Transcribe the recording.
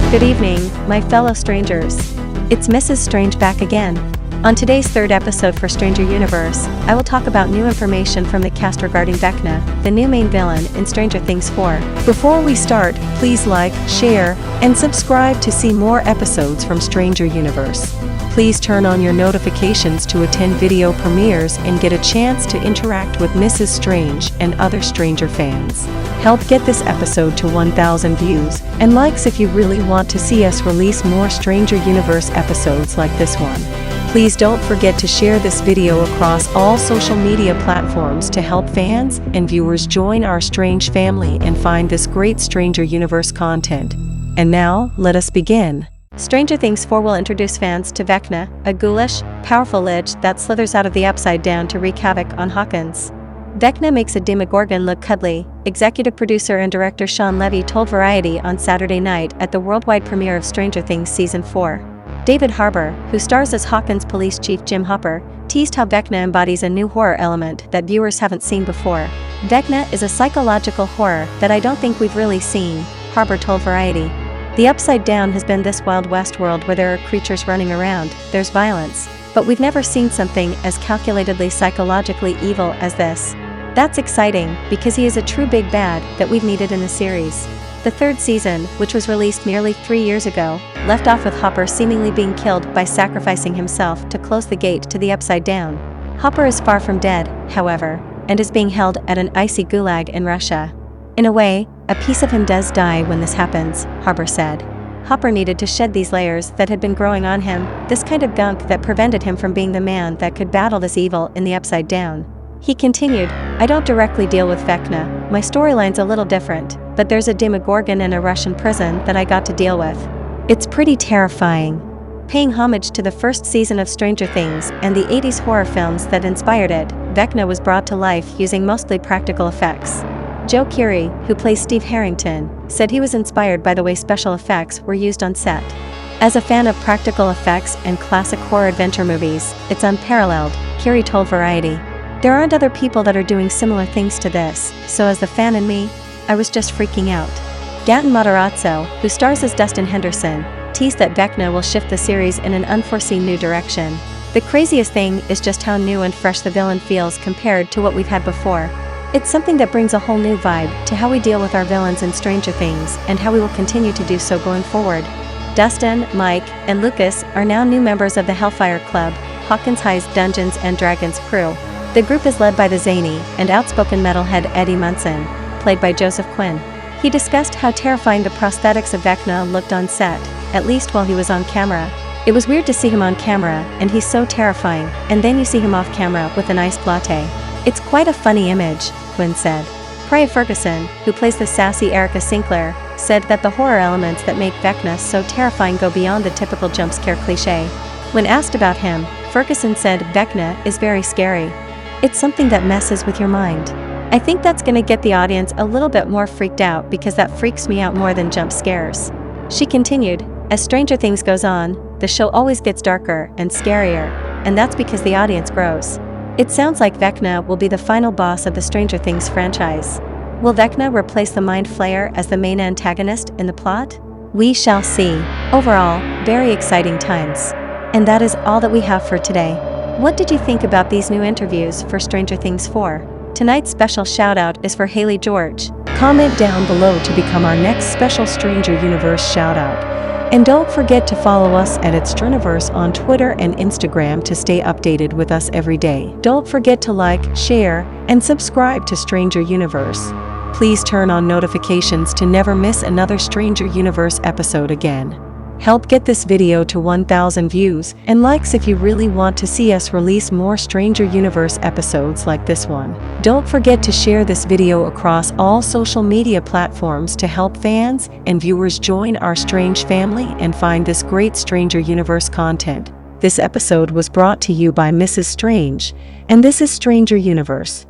Good evening, my fellow strangers. It's Mrs. Strange back again. On today's third episode for Stranger Universe, I will talk about new information from the cast regarding Vecna, the new main villain in Stranger Things 4. Before we start, please like, share, and subscribe to see more episodes from Stranger Universe. Please turn on your notifications to attend video premieres and get a chance to interact with Mrs. Strange and other Stranger fans. Help get this episode to 1,000 views and likes if you really want to see us release more Stranger Universe episodes like this one. Please don't forget to share this video across all social media platforms to help fans and viewers join our Strange family and find this great Stranger Universe content. And now, let us begin. Stranger Things 4 will introduce fans to Vecna, a ghoulish, powerful lich that slithers out of the Upside Down to wreak havoc on Hawkins. Vecna makes a Demogorgon look cuddly, executive producer and director Sean Levy told Variety on Saturday night at the worldwide premiere of Stranger Things Season 4. David Harbour, who stars as Hawkins Police Chief Jim Hopper, teased how Vecna embodies a new horror element that viewers haven't seen before. Vecna is a psychological horror that I don't think we've really seen, Harbour told Variety. The Upside Down has been this Wild West world where there are creatures running around, there's violence, but we've never seen something as calculatedly psychologically evil as this. That's exciting, because he is a true big bad that we've needed in the series. The third season, which was released nearly 3 years ago, left off with Hopper seemingly being killed by sacrificing himself to close the gate to the Upside Down. Hopper is far from dead, however, and is being held at an icy gulag in Russia. In a way, a piece of him does die when this happens, Harbour said. Hopper needed to shed these layers that had been growing on him, this kind of gunk that prevented him from being the man that could battle this evil in the Upside Down. He continued, I don't directly deal with Vecna, my storyline's a little different, but there's a Demogorgon in a Russian prison that I got to deal with. It's pretty terrifying. Paying homage to the first season of Stranger Things and the 80s horror films that inspired it, Vecna was brought to life using mostly practical effects. Joe Keery, who plays Steve Harrington, said he was inspired by the way special effects were used on set. As a fan of practical effects and classic horror adventure movies, it's unparalleled, Keery told Variety. There aren't other people that are doing similar things to this, so as the fan in me, I was just freaking out. Gaten Matarazzo, who stars as Dustin Henderson, teased that Vecna will shift the series in an unforeseen new direction. The craziest thing is just how new and fresh the villain feels compared to what we've had before. It's something that brings a whole new vibe to how we deal with our villains in Stranger Things and how we will continue to do so going forward. Dustin, Mike, and Lucas are now new members of the Hellfire Club, Hawkins High's Dungeons & Dragons crew. The group is led by the zany and outspoken metalhead Eddie Munson, played by Joseph Quinn. He discussed how terrifying the prosthetics of Vecna looked on set, at least while he was on camera. It was weird to see him on camera, and he's so terrifying, and then you see him off camera with an iced latte. It's quite a funny image, Quinn said. Priya Ferguson, who plays the sassy Erica Sinclair, said that the horror elements that make Vecna so terrifying go beyond the typical jump scare cliché. When asked about him, Ferguson said Vecna is very scary. It's something that messes with your mind. I think that's gonna get the audience a little bit more freaked out because that freaks me out more than jump scares. She continued, as Stranger Things goes on, the show always gets darker and scarier, and that's because the audience grows. It sounds like Vecna will be the final boss of the Stranger Things franchise. Will Vecna replace the Mind Flayer as the main antagonist in the plot? We shall see. Overall, very exciting times. And that is all that we have for today. What did you think about these new interviews for Stranger Things 4? Tonight's special shout-out is for Haley George. Comment down below to become our next special Stranger Universe shout-out. And don't forget to follow us at Straniverse on Twitter and Instagram to stay updated with us every day. Don't forget to like, share, and subscribe to Stranger Universe. Please turn on notifications to never miss another Stranger Universe episode again. Help get this video to 1,000 views and likes if you really want to see us release more Stranger Universe episodes like this one. Don't forget to share this video across all social media platforms to help fans and viewers join our Strange family and find this great Stranger Universe content. This episode was brought to you by Mrs. Strange, and this is Stranger Universe.